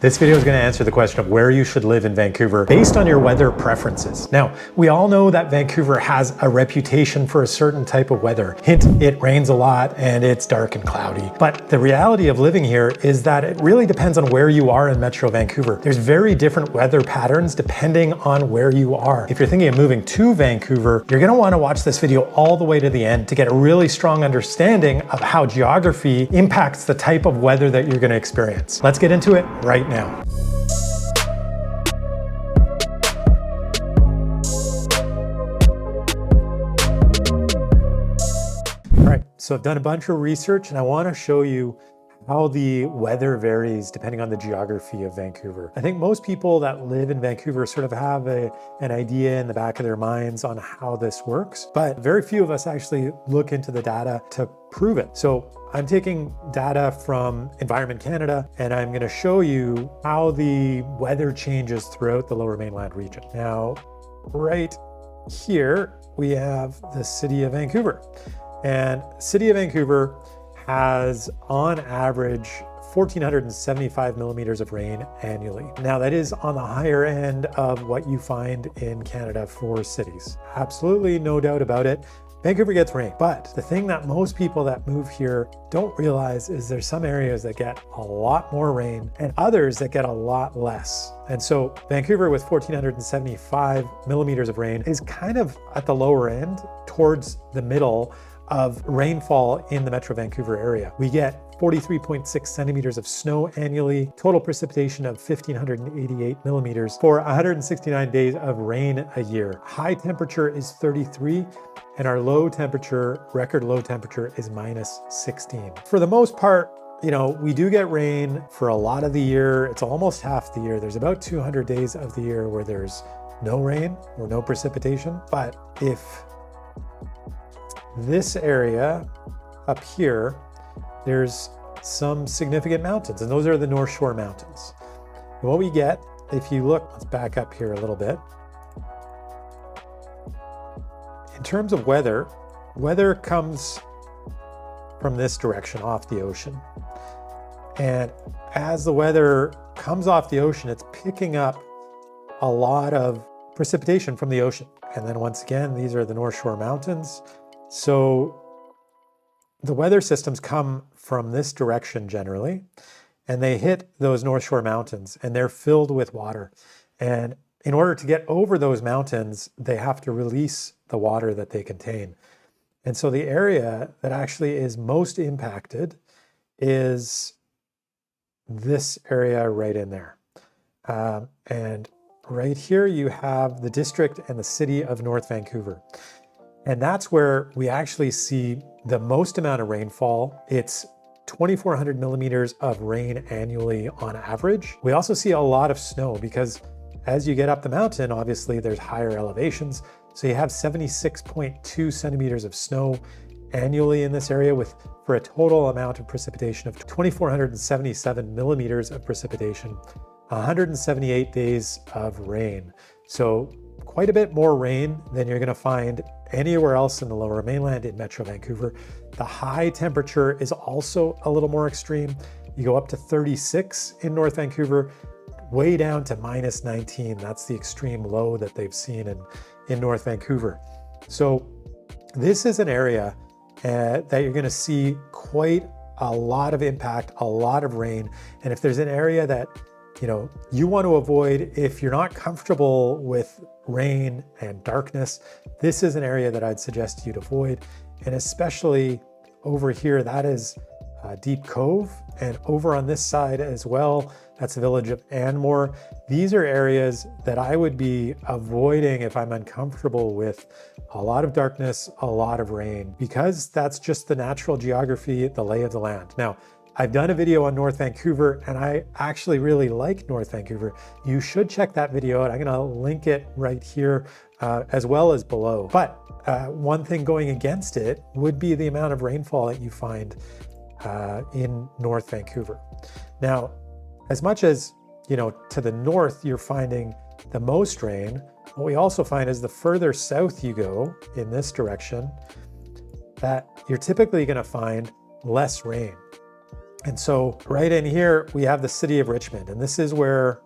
This video is going to answer the question of where you should live in Vancouver based on your weather preferences. Now, we all know that Vancouver has a reputation for a certain type of weather. Hint, it rains a lot and it's dark and cloudy. But the reality of living here is that it really depends on where you are in Metro Vancouver. There's very different weather patterns depending on where you are. If you're thinking of moving to Vancouver, you're going to want to watch this video all the way to the end to get a really strong understanding of how geography impacts the type of weather that you're going to experience. Let's get into it right now. All right, so I've done a bunch of research and I want to show you how the weather varies depending on the geography of Vancouver. I think most people that live in Vancouver sort of have an idea in the back of their minds on how this works, but very few of us actually look into the data to prove it. So I'm taking data from Environment Canada and I'm going to show you how the weather changes throughout the Lower Mainland region. Now, right here, we have the city of Vancouver. And city of Vancouver has on average 1,475 millimeters of rain annually. Now that is on the higher end of what you find in Canada for cities. Absolutely no doubt about it. Vancouver gets rain, but the thing that most people that move here don't realize is there's some areas that get a lot more rain and others that get a lot less. And so Vancouver with 1,475 millimeters of rain is kind of at the lower end towards the middle of rainfall in the Metro Vancouver area. We get 43.6 centimeters of snow annually, total precipitation of 1,588 millimeters for 169 days of rain a year. High temperature is 33 and our low temperature, record low temperature is -16. For the most part, you know, we do get rain for a lot of the year. It's almost half the year. There's about 200 days of the year where there's no rain or no precipitation. But if this area up here, there's some significant mountains, and those are the North Shore Mountains. And what we get, if you look, let's back up here a little bit. In terms of weather, weather comes from this direction off the ocean. And as the weather comes off the ocean, it's picking up a lot of precipitation from the ocean. And then once again, these are the North Shore Mountains. So the weather systems come from this direction generally, and they hit those North Shore Mountains and they're filled with water. And in order to get over those mountains, they have to release the water that they contain. And so the area that actually is most impacted is this area right in there. And right here you have the district and the city of North Vancouver. And that's where we actually see the most amount of rainfall. It's 2,400 millimeters of rain annually on average. We also see a lot of snow because as you get up the mountain, obviously there's higher elevations. So you have 76.2 centimeters of snow annually in this area for a total amount of precipitation of 2,477 millimeters of precipitation, 178 days of rain. So quite a bit more rain than you're going to find anywhere else in the Lower Mainland in Metro Vancouver. The high temperature is also a little more extreme. You go up to 36 in North Vancouver, way down to -19. That's the extreme low that they've seen in North Vancouver. So this is an area that you're going to see quite a lot of impact, a lot of rain. And if there's an area that you want to avoid, if you're not comfortable with rain and darkness, this is an area that I'd suggest you to avoid. And especially over here, that is Deep Cove, and over on this side as well, that's the village of Anmore. These are areas that I would be avoiding if I'm uncomfortable with a lot of darkness, a lot of rain, because that's just the natural geography, the lay of the land. Now, I've done a video on North Vancouver and I actually really like North Vancouver. You should check that video out. I'm going to link it right here as well as below. But one thing going against it would be the amount of rainfall that you find in North Vancouver. Now, as much as, to the north, you're finding the most rain, what we also find is the further south you go in this direction, that you're typically going to find less rain. And so right in here, we have the city of Richmond. And this is where,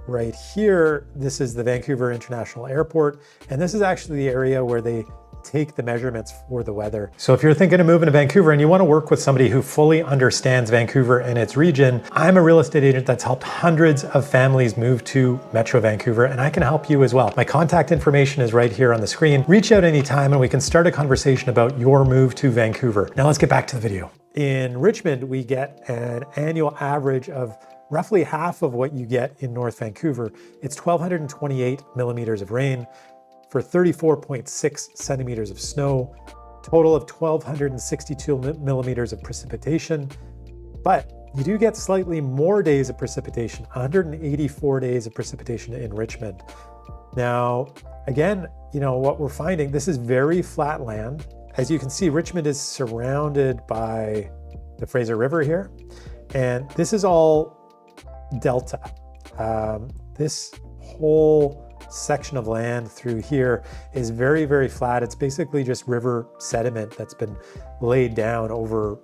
right here, this is the Vancouver International Airport. And this is actually the area where they take the measurements for the weather. So if you're thinking of moving to Vancouver and you want to work with somebody who fully understands Vancouver and its region, I'm a real estate agent that's helped hundreds of families move to Metro Vancouver, and I can help you as well. My contact information is right here on the screen. Reach out anytime and we can start a conversation about your move to Vancouver. Now let's get back to the video. In Richmond, we get an annual average of roughly half of what you get in North Vancouver. It's 1,228 millimeters of rain for 34.6 centimeters of snow, total of 1,262 millimeters of precipitation. But you do get slightly more days of precipitation, 184 days of precipitation in Richmond. Now, again, what we're finding, this is very flat land. As you can see, Richmond is surrounded by the Fraser River here, and this is all delta. This whole section of land through here is very, very flat. It's basically just river sediment that's been laid down over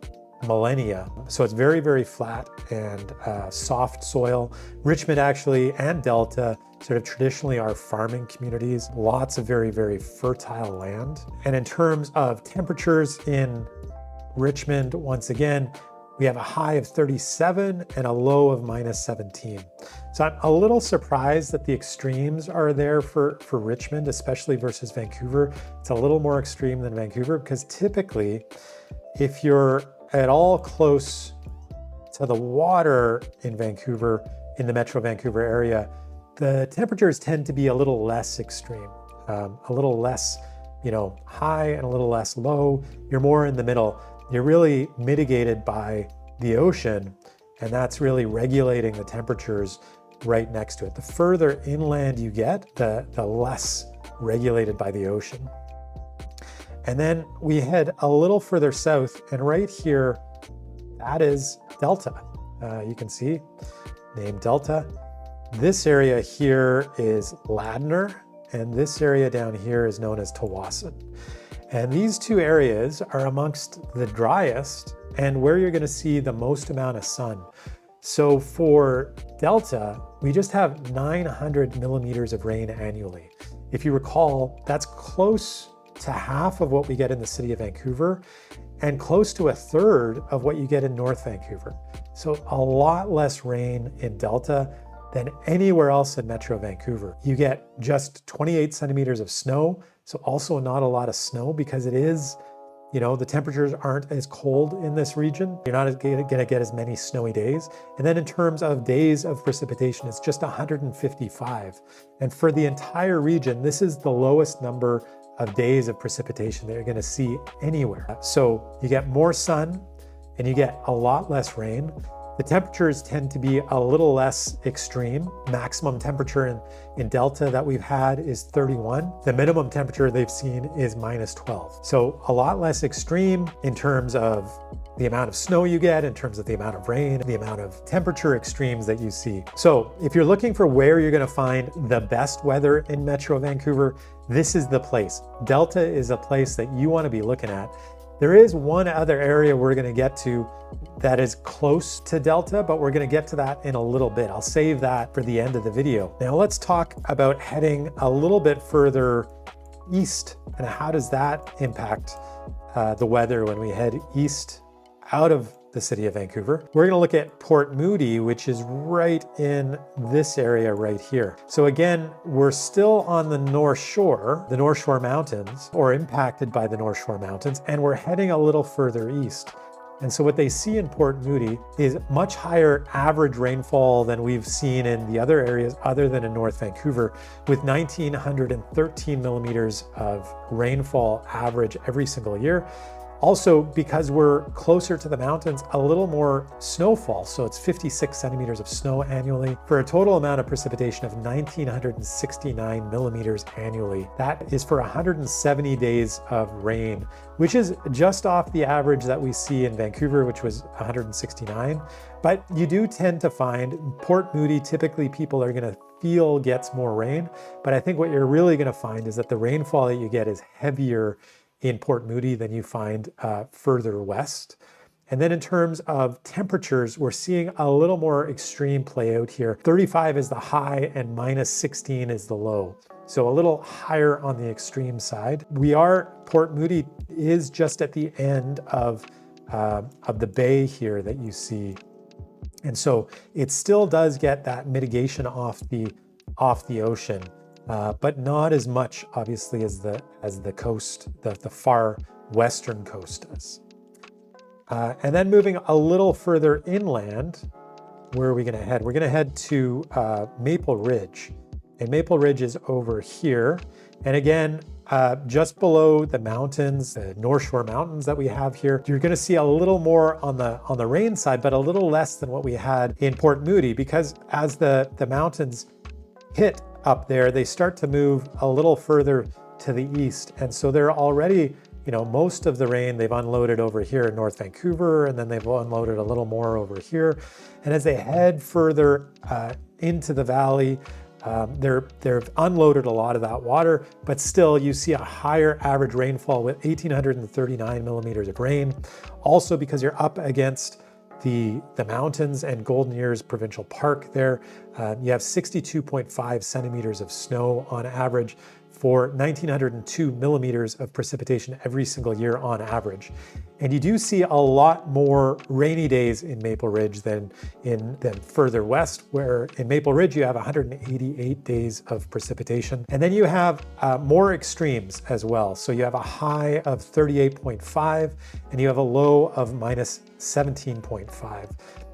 millennia. So it's very, very flat and soft soil. Richmond actually and Delta sort of traditionally are farming communities, lots of very, very fertile land. And in terms of temperatures in Richmond, once again, we have a high of 37 and a low of -17. So I'm a little surprised that the extremes are there for Richmond, especially versus Vancouver. It's a little more extreme than Vancouver because typically, if you're at all close to the water in Vancouver, in the Metro Vancouver area, the temperatures tend to be a little less extreme, a little less, high and a little less low. You're more in the middle. You're really mitigated by the ocean, and that's really regulating the temperatures right next to it. The further inland you get, the less regulated by the ocean. And then we head a little further south, and right here, that is Delta. You can see, named Delta. This area here is Ladner, and this area down here is known as Tawasin. And these two areas are amongst the driest and where you're going to see the most amount of sun. So for Delta, we just have 900 millimeters of rain annually. If you recall, that's close to half of what we get in the city of Vancouver and close to a third of what you get in North Vancouver. So a lot less rain in Delta than anywhere else in Metro Vancouver. You get just 28 centimeters of snow. So also not a lot of snow because it is, the temperatures aren't as cold in this region. You're not going to get as many snowy days. And then in terms of days of precipitation, it's just 155. And for the entire region, this is the lowest number of days of precipitation that you're going to see anywhere. So you get more sun and you get a lot less rain. The temperatures tend to be a little less extreme. Maximum temperature in Delta that we've had is 31. The minimum temperature they've seen is -12. So a lot less extreme in terms of the amount of snow you get, in terms of the amount of rain, the amount of temperature extremes that you see. So if you're looking for where you're going to find the best weather in Metro Vancouver, this is the place. Delta is a place that you want to be looking at. There is one other area we're going to get to that is close to Delta, but we're going to get to that in a little bit. I'll save that for the end of the video. Now let's talk about heading a little bit further east and how does that impact the weather when we head east out of the city of Vancouver. We're going to look at Port Moody, which is right in this area right here. So again, we're still on the North Shore Mountains, or impacted by the North Shore Mountains, and we're heading a little further east. And so what they see in Port Moody is much higher average rainfall than we've seen in the other areas other than in North Vancouver, with 1,913 millimeters of rainfall average every single year. Also, because we're closer to the mountains, a little more snowfall. So it's 56 centimeters of snow annually for a total amount of precipitation of 1,969 millimeters annually. That is for 170 days of rain, which is just off the average that we see in Vancouver, which was 169. But you do tend to find Port Moody, typically people are going to feel gets more rain. But I think what you're really going to find is that the rainfall that you get is heavier in Port Moody than you find further west. And then in terms of temperatures, we're seeing a little more extreme play out here. 35 is the high and minus 16 is the low. So a little higher on the extreme side. Port Moody is just at the end of the bay here that you see. And so it still does get that mitigation off the ocean, but not as much obviously as the coast, the far western coast does. And then moving a little further inland, where are we going to head? We're going to head to Maple Ridge. And Maple Ridge is over here. And again, just below the mountains, the North Shore Mountains that we have here, you're going to see a little more on the rain side, but a little less than what we had in Port Moody, because as the mountains hit up there, they start to move a little further to the east. And so they're already, most of the rain they've unloaded over here in North Vancouver, and then they've unloaded a little more over here. And as they head further into the valley, they've unloaded a lot of that water, but still you see a higher average rainfall with 1,839 millimeters of rain. Also because you're up against the mountains and Golden Ears Provincial Park there, you have 62.5 centimeters of snow on average for 1,902 millimeters of precipitation every single year on average. And you do see a lot more rainy days in Maple Ridge than further west, where in Maple Ridge you have 188 days of precipitation. And then you have more extremes as well. So you have a high of 38.5 and you have a low of minus 17.5.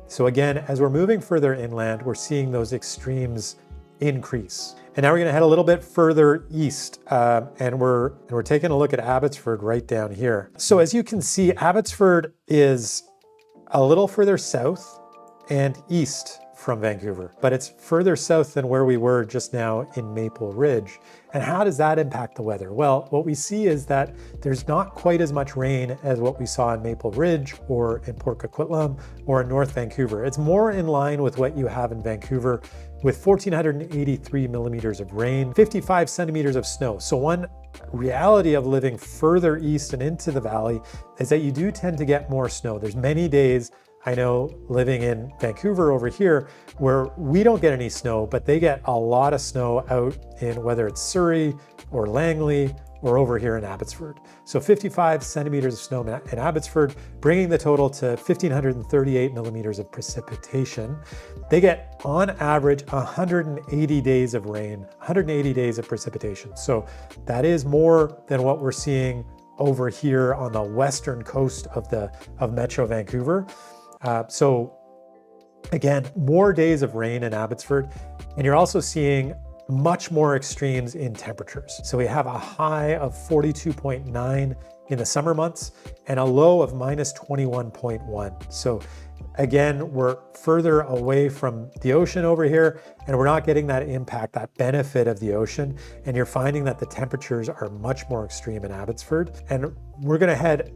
So again, as we're moving further inland, we're seeing those extremes increase. And now we're going to head a little bit further east, and we're taking a look at Abbotsford right down here. So as you can see, Abbotsford is a little further south and east from Vancouver, but it's further south than where we were just now in Maple Ridge. And how does that impact the weather? Well, what we see is that there's not quite as much rain as what we saw in Maple Ridge or in Port Coquitlam or in North Vancouver. It's more in line with what you have in Vancouver, with 1,483 millimeters of rain, 55 centimeters of snow. So one reality of living further east and into the valley is that you do tend to get more snow. There's many days, I know, living in Vancouver over here, where we don't get any snow, but they get a lot of snow out in whether it's Surrey or Langley or over here in Abbotsford. So 55 centimeters of snow in Abbotsford, bringing the total to 1,538 millimeters of precipitation. They get on average 180 days of rain, 180 days of precipitation. So that is more than what we're seeing over here on the western coast of Metro Vancouver. So again, more days of rain in Abbotsford, and you're also seeing much more extremes in temperatures. So we have a high of 42.9 in the summer months and a low of minus 21.1. So again, we're further away from the ocean over here, and we're not getting that impact, that benefit of the ocean. And you're finding that the temperatures are much more extreme in Abbotsford. And we're gonna head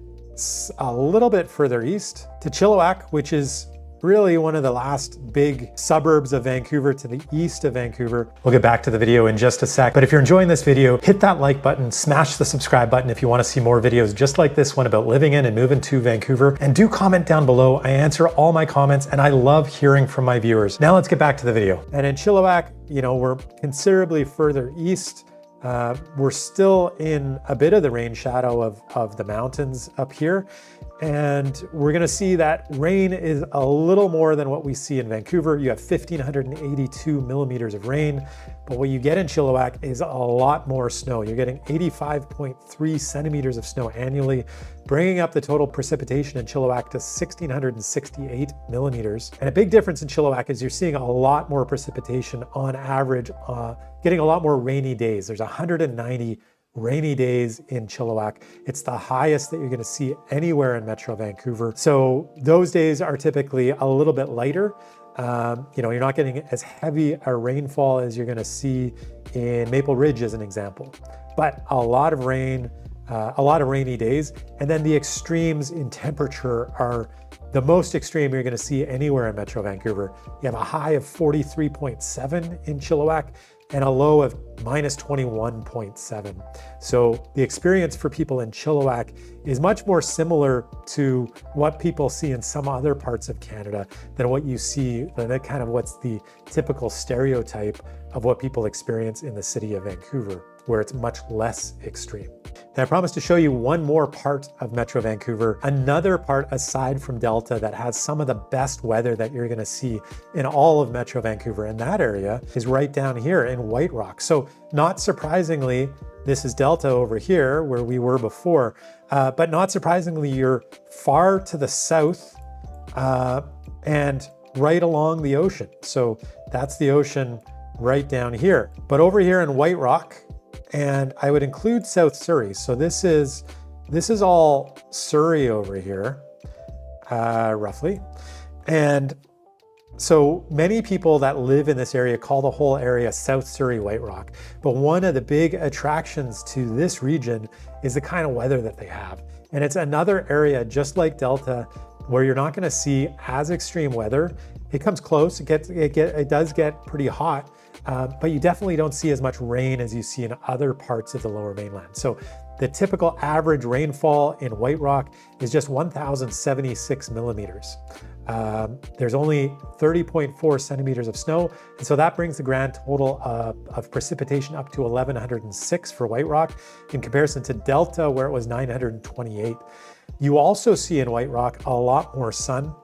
a little bit further east to Chilliwack, which is really one of the last big suburbs of Vancouver to the east of Vancouver. We'll get back to the video in just a sec, but if you're enjoying this video, hit that like button, smash the subscribe button if you want to see more videos just like this one about living in and moving to Vancouver, and do comment down below. I answer all my comments and I love hearing from my viewers. Now let's get back to the video. And in Chilliwack, we're considerably further east. We're still in a bit of the rain shadow of the mountains up here. And we're gonna see that rain is a little more than what we see in Vancouver. You have 1,582 millimeters of rain, but what you get in Chilliwack is a lot more snow. You're getting 85.3 centimeters of snow annually, bringing up the total precipitation in Chilliwack to 1,668 millimeters. And a big difference in Chilliwack is you're seeing a lot more precipitation on average, getting a lot more rainy days. There's 190 rainy days in Chilliwack. It's the highest that you're going to see anywhere in Metro Vancouver. So those days are typically a little bit lighter. You're not getting as heavy a rainfall as you're going to see in Maple Ridge as an example, but a lot of rain, a lot of rainy days. And then the extremes in temperature are the most extreme you're going to see anywhere in Metro Vancouver. You have a high of 43.7 in Chilliwack and a low of minus 21.7. So the experience for people in Chilliwack is much more similar to what people see in some other parts of Canada than what you see, than kind of what's the typical stereotype of what people experience in the city of Vancouver, where it's much less extreme. Now, I promised to show you one more part of Metro Vancouver, another part aside from Delta that has some of the best weather that you're going to see in all of Metro Vancouver. And that area is right down here in White Rock. So not surprisingly, this is Delta over here where we were before, but not surprisingly, you're far to the south and right along the ocean. So that's the ocean right down here. But over here in White Rock, and I would include South Surrey. So this is all Surrey over here, roughly. And so many people that live in this area call the whole area South Surrey White Rock. But one of the big attractions to this region is the kind of weather that they have. And it's another area just like Delta where you're not going to see as extreme weather. It comes close, it does get pretty hot, but you definitely don't see as much rain as you see in other parts of the Lower Mainland. So the typical average rainfall in White Rock is just 1,076 millimeters. There's only 30.4 centimeters of snow, and so that brings the grand total of precipitation up to 1,106 for White Rock in comparison to Delta, where it was 928. You also see in White Rock a lot more sun.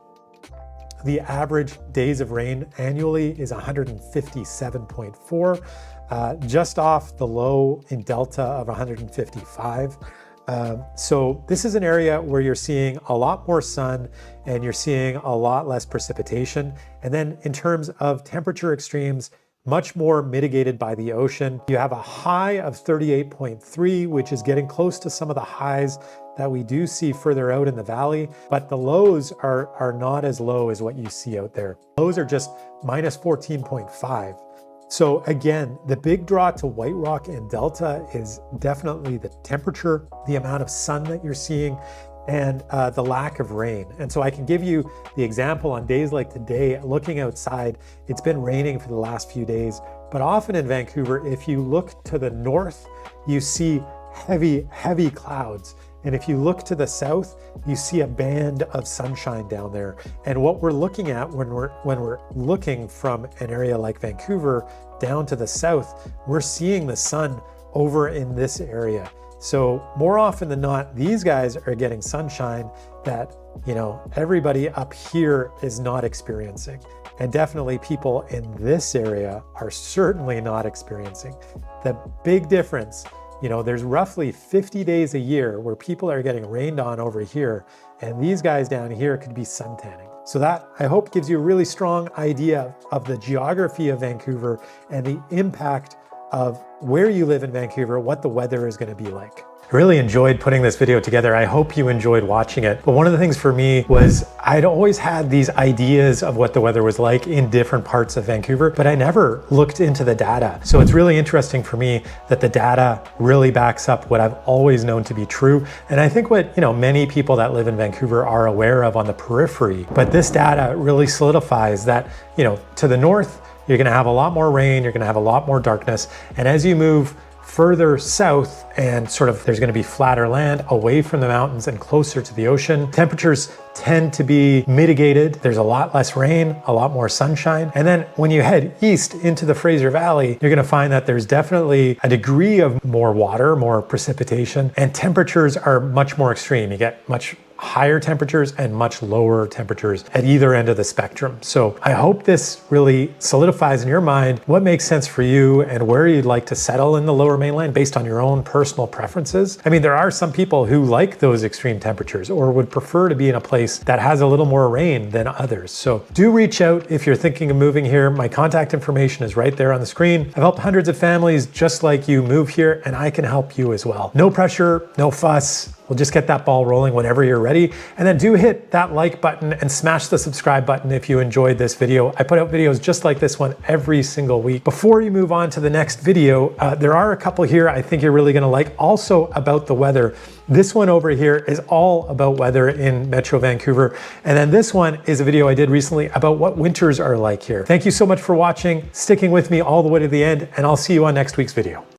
The average days of rain annually is 157.4, just off the low in Delta of 155. So this is an area where you're seeing a lot more sun and you're seeing a lot less precipitation. And then in terms of temperature extremes, much more mitigated by the ocean. You have a high of 38.3, which is getting close to some of the highs that we do see further out in the valley, but the lows are not as low as what you see out there. Lows are just minus 14.5. So again, the big draw to White Rock and Delta is definitely the temperature, the amount of sun that you're seeing, and the lack of rain. And so I can give you the example on days like today, looking outside, it's been raining for the last few days, but often in Vancouver, if you look to the north, you see heavy clouds. And if you look to the south, you see a band of sunshine down there. And what we're looking at when we're looking from an area like Vancouver down to the south, we're seeing the sun over in this area. So more often than not, these guys are getting sunshine that, you know, everybody up here is not experiencing. And definitely people in this area are certainly not experiencing. The big difference, you know, there's roughly 50 days a year where people are getting rained on over here, and these guys down here could be sun tanning. So that, I hope, gives you a really strong idea of the geography of Vancouver and the impact of where you live in Vancouver, what the weather is going to be like. I really enjoyed putting this video together. I hope you enjoyed watching it. But one of the things for me was I'd always had these ideas of what the weather was like in different parts of Vancouver, but I never looked into the data. So it's really interesting for me that the data really backs up what I've always known to be true. And I think what, you know, many people that live in Vancouver are aware of on the periphery, but this data really solidifies that, you know, to the north, you're going to have a lot more rain, you're going to have a lot more darkness. And as you move further south and sort of there's going to be flatter land away from the mountains and closer to the ocean, temperatures tend to be mitigated. There's a lot less rain, a lot more sunshine. And then when you head east into the Fraser Valley, you're going to find that there's definitely a degree of more water, more precipitation, and temperatures are much more extreme. You get much higher temperatures and much lower temperatures at either end of the spectrum. So I hope this really solidifies in your mind what makes sense for you and where you'd like to settle in the Lower Mainland based on your own personal preferences. I mean, there are some people who like those extreme temperatures or would prefer to be in a place that has a little more rain than others. So do reach out if you're thinking of moving here. My contact information is right there on the screen. I've helped hundreds of families just like you move here, and I can help you as well. No pressure, no fuss. We'll just get that ball rolling whenever you're ready. And then do hit that like button and smash the subscribe button if you enjoyed this video. I put out videos just like this one every single week. Before you move on to the next video, there are a couple here I think you're really gonna like, also about the weather. This one over here is all about weather in Metro Vancouver. And then this one is a video I did recently about what winters are like here. Thank you so much for watching, sticking with me all the way to the end, and I'll see you on next week's video.